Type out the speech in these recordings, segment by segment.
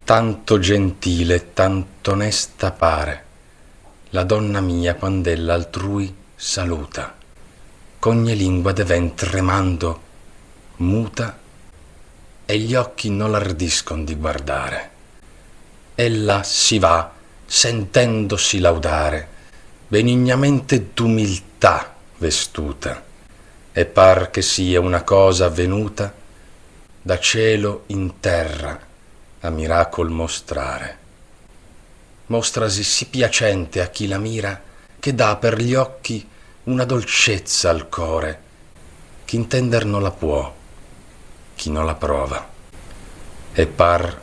Tanto gentile, tanto onesta pare la donna mia quand'ella altrui saluta, ch'ogni lingua deven tremando muta e gli occhi non l'ardiscon di guardare. Ella si va sentendosi laudare, benignamente d'umiltà vestuta, e par che sia una cosa venuta da cielo in terra a miracol mostrare. Mostrasi sì piacente a chi la mira, che dà per gli occhi una dolcezza al core, chi intender non la può, chi non la prova, e par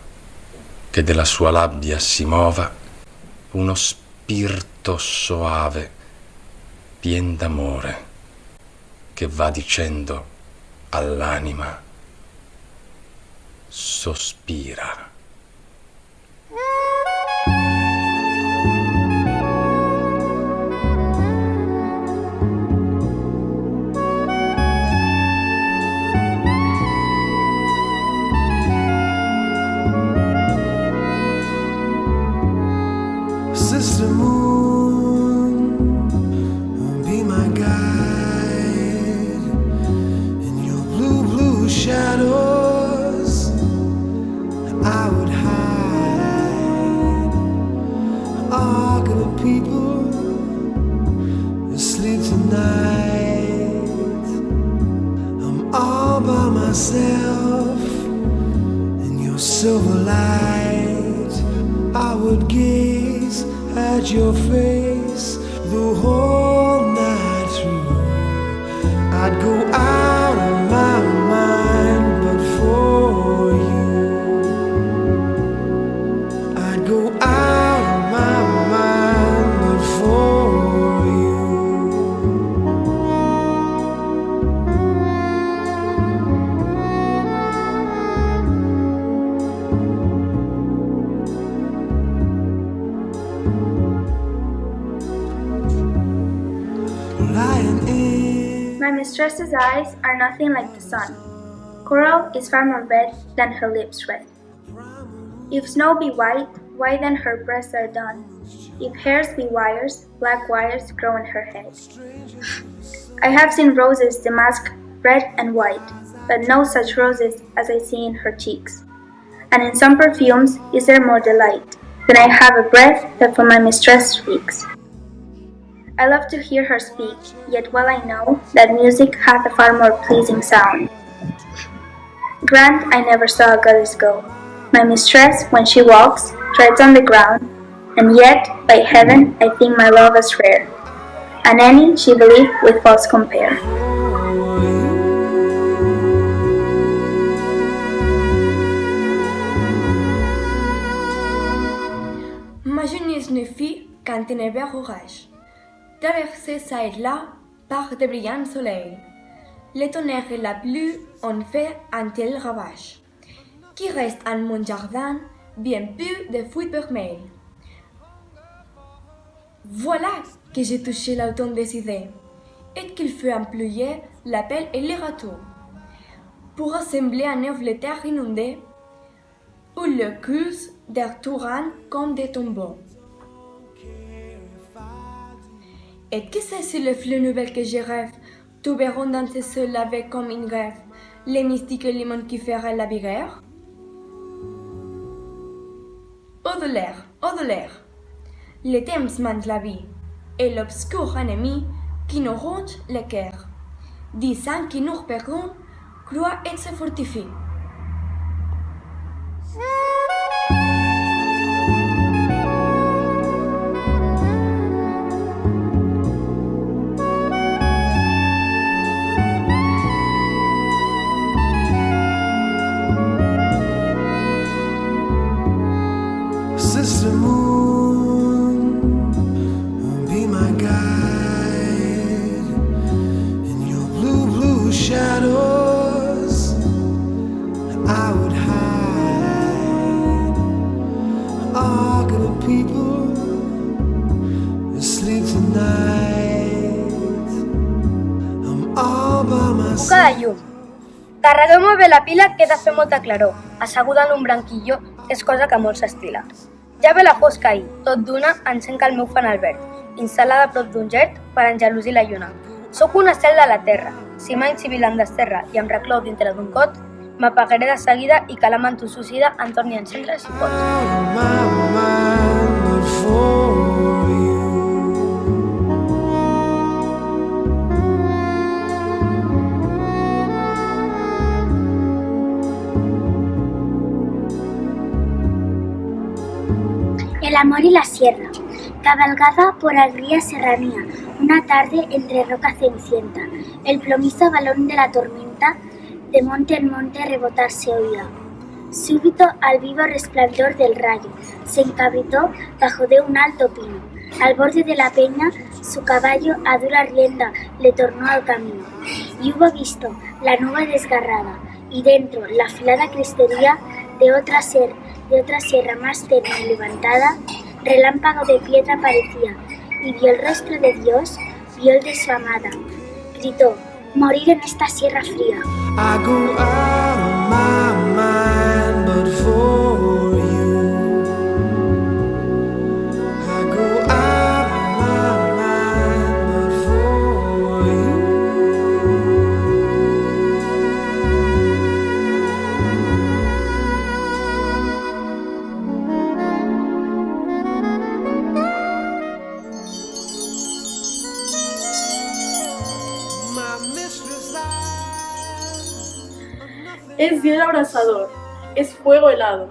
che della sua labbia si mova uno spirto soave, pien d'amore, che va dicendo all'anima: sospira. Sister Moon, be my guide in your blue, blue shadows. I would hide. All good people asleep tonight. I'm all by myself in your silver light. I would gaze at your face the whole night through. I'd go out of my mind but for you. I'd go out of my mind but for you. My mistress's eyes are nothing like the sun. Coral is far more red than her lips red. If snow be white, why then her breasts are dun? If hairs be wires, black wires grow in her head. I have seen roses damask red and white, but no such roses as I see in her cheeks. And in some perfumes is there more delight than I have a breath that from my mistress speaks. I love to hear her speak, yet well I know that music hath a far more pleasing sound. Grant I never saw a goddess go. My mistress, when she walks, treads on the ground, and yet, by heaven, I think my love as rare, and any she believe with false compare. Ma jeunesse ne fut qu'un ténébreux orage, traversé çà et là par de brillants soleils. Le tonnerre et la pluie ont fait un tel ravage, qu'il reste en mon jardin bien peu de feuilles vermeilles. Voilà que j'ai touché l'automne des idées, et qu'il fait employer l'appel et les râteaux, pour assembler un œuf les terres inondées, où le crues des torrents comme des tombeaux. Et qui sait si le fleuve nouvel que je rêve trouveront dans ce sol avec comme une rêve les mystiques limons qui feraient la bière? Au-de-l'air, le temps mange la vie, et l'obscur ennemi qui nous ronge le cœur, disant qu'ils nous repéreront, croit et se fortifie. Sister Moon, be my guide in your blue, blue shadows. I would hide. All good people asleep tonight. I'm all by myself. Cada llum Carregueu molt bé la pila que he de fer molta claror, asseguda en un branquilló, que és cosa que molt s'estila. Ja ve la fosca i, tot d'una, encenc el meu fanal verd, instal·lada a prop d'un gert per engelosir la lluna. Soc una cel de la terra. Si mai civil em desterra i em reclou dintre d'un cot, m'apagaré de seguida i que la manto suïcida em torni a encendre si pot. El amor y la sierra. Cabalgaba por agria serranía, una tarde entre roca cenicienta. El plomizo balón de la tormenta, de monte en monte rebotar se oía. Súbito al vivo resplandor del rayo, se encabritó bajo de un alto pino. Al borde de la peña, su caballo a dura rienda le tornó al camino. Y hubo visto la nube desgarrada, y dentro la afilada crestería de otra sierra más tenue y levantada, relámpago de piedra parecía, y vio el rostro de Dios, vio el de su amada. Gritó, morir en esta sierra fría. I go out of my mind, but for you. I go out of my mind, but for you. My mistress Es hielo abrasador, es fuego helado,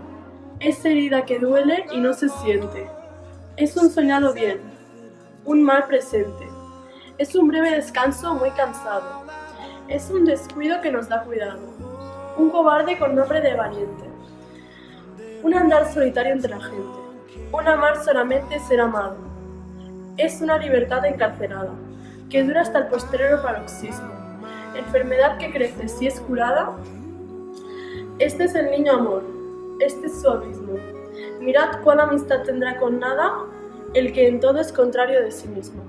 es herida que duele y no se siente. Es un soñado bien, un mal presente. Es un breve descanso muy cansado. Es un descuido que nos da cuidado. Un cobarde con nombre de valiente. Un andar solitario entre la gente. Un amar solamente ser amado. Es una libertad encarcelada, que dura hasta el postrero paroxismo. Enfermedad que crece si es curada. Este es el niño amor, este es su abismo. Mirad cuál amistad tendrá con nada el que en todo es contrario de sí mismo.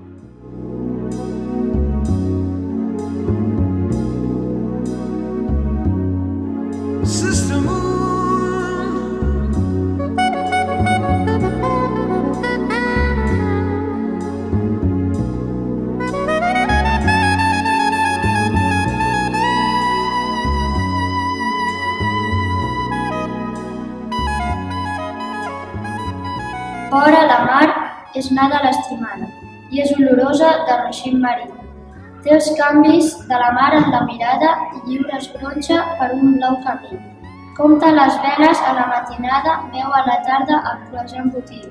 Sister Moon. Fora la mar és nada l'estimada i és olorosa de roixim marí. Té els canvis de la mar en la mirada i lliure es gronxa per un blau camí. Compta les veles a la matinada, veu a la tarda el clos embotit.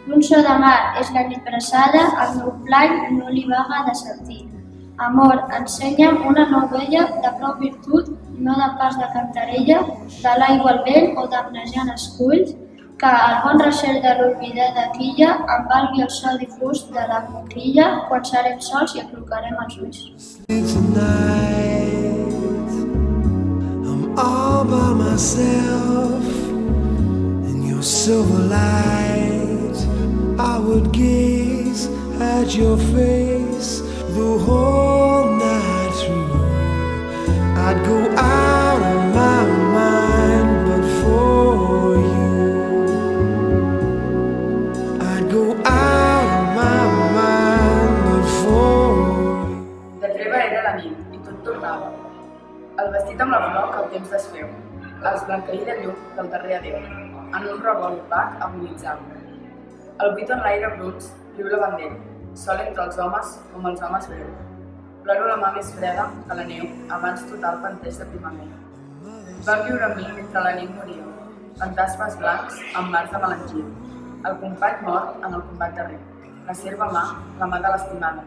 Un so de mar és la nit bressada, el meu plany no li vaga de sentir. Amor, ensenya'm una novella de prou virtut, no de pas de cantarella, de l'aigua al vent o d'amnejant esculls, que el bon recel de l'olvidada quilla em valgui el sol difús de la conquilla quan serem sols i aclucarem els ulls. Tonight, I'm all by myself. In your silver light, I would gaze at your face the whole night through. I'd go out of my mind, but for you. Go out of my mind, but for you. De treva era la nit i tot tornava. El vestit amb la flor que el temps desfeu, l'esblanqueí de llum del darrer adéu, en un revolt opac agonitzava. El buit en l'aire bruts riu la bandera, sol entre els homes com els homes breu. Ploro la mà més freda que la neu abans total pentés de primavera. Va viure amb mi mentre la nit moria, fantasmes blancs amb mars de melangia. El company mort en el combat darrer, la serva mà, la mà de l'estimada,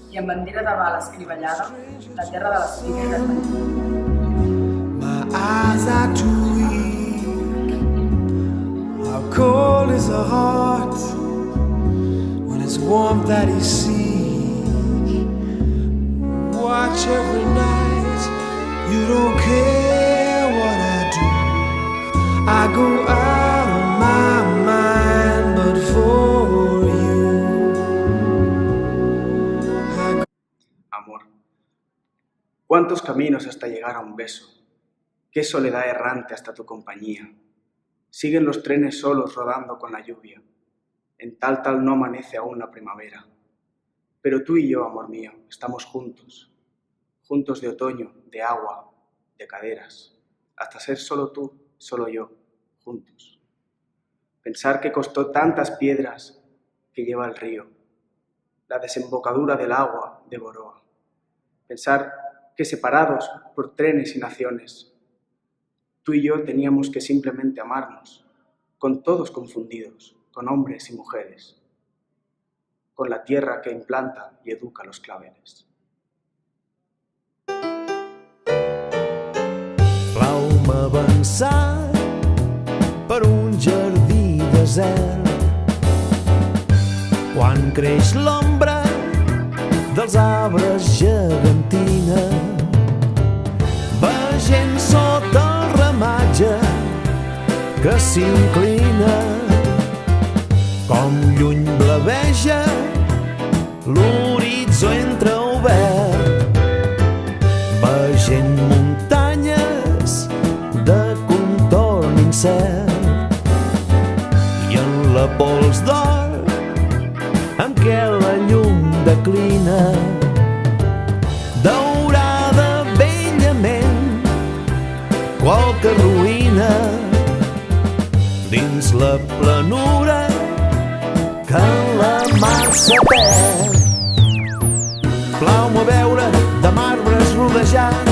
i amb bandera de bala escrivellada, la terra de les figues My eyes are too weak. How cold is a heart when it's warmth that he seeks? Watch every night, you don't care what I do. I go out of my mind, but for you. Amor, ¿cuántos caminos hasta llegar a un beso? qué soledad errante hasta tu compañía. Siguen los trenes solos rodando con la lluvia. En tal no amanece aún la primavera. Pero tú y yo, amor mío, estamos juntos. Juntos de otoño, de agua, de caderas. Hasta ser solo tú, solo yo, juntos. Pensar que costó tantas piedras que lleva el río. La desembocadura del agua de Boroa. Pensar que separados por trenes y naciones, tú y yo teníamos que simplemente amarnos, con todos confundidos, con hombres y mujeres, con la tierra que implanta y educa los claveles. Plau-me avançar per un jardí desert. Quan creix l'ombra dels arbres gegantina, veient sota el ramatge que s'inclina, com lluny blaveja l'horitzó entreobert, veient muntanyes de contorn incert i en la pols d'or amb què la llum declina, daurada bellament qualque ruïna dins la planura que la mar se perd. Plau-me veure de marbres rodejant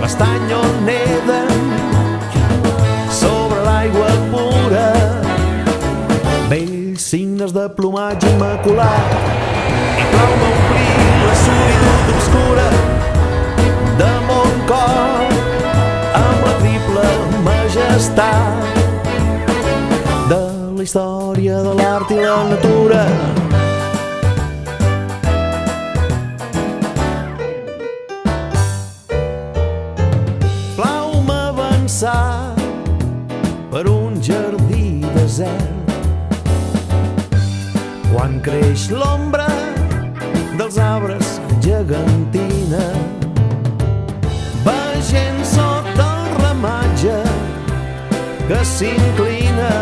l'estany on neden sobre l'aigua pura vells signes de plomatge immaculat, i plau-me omplir la solitud obscura de mon cor amb la triple majestat de la història de l'art i la natura. Plau-me avançar per un jardí desert quan creix l'ombra dels arbres gegantina, veient sota el ramatge que s'inclina,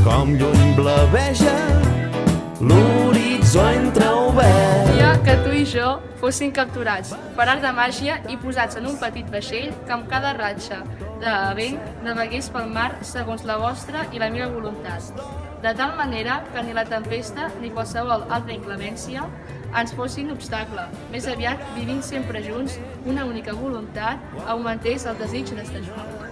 com lluny blaveja l'horitzó entreobert. Volia que tu i jo fossin capturats per art de màgia i posats en un petit vaixell que amb cada ratxa de vent navegués pel mar segons la vostra i la meva voluntat, de tal manera que ni la tempesta ni qualsevol altra inclemència ens fossin obstacle. Més aviat, vivint sempre junts, una única voluntat, augmentés el desig d'estar junts.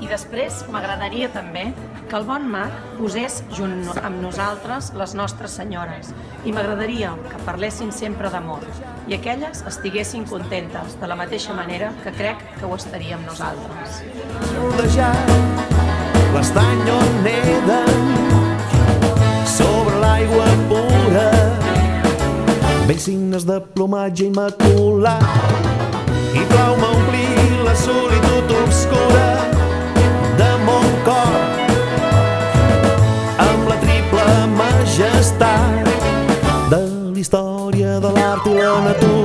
I després m'agradaria també que el bon mag posés junt amb nosaltres les nostres senyores i m'agradaria que parlessin sempre d'amor i aquelles estiguessin contentes de la mateixa manera que crec que ho estaríem nosaltres. L'estany on neden sobre l'aigua pura vells signes de plomatge immaculat, i plau-me omplir la solitud obscura de mon cor amb la triple majestat de la història de l'art i la natura.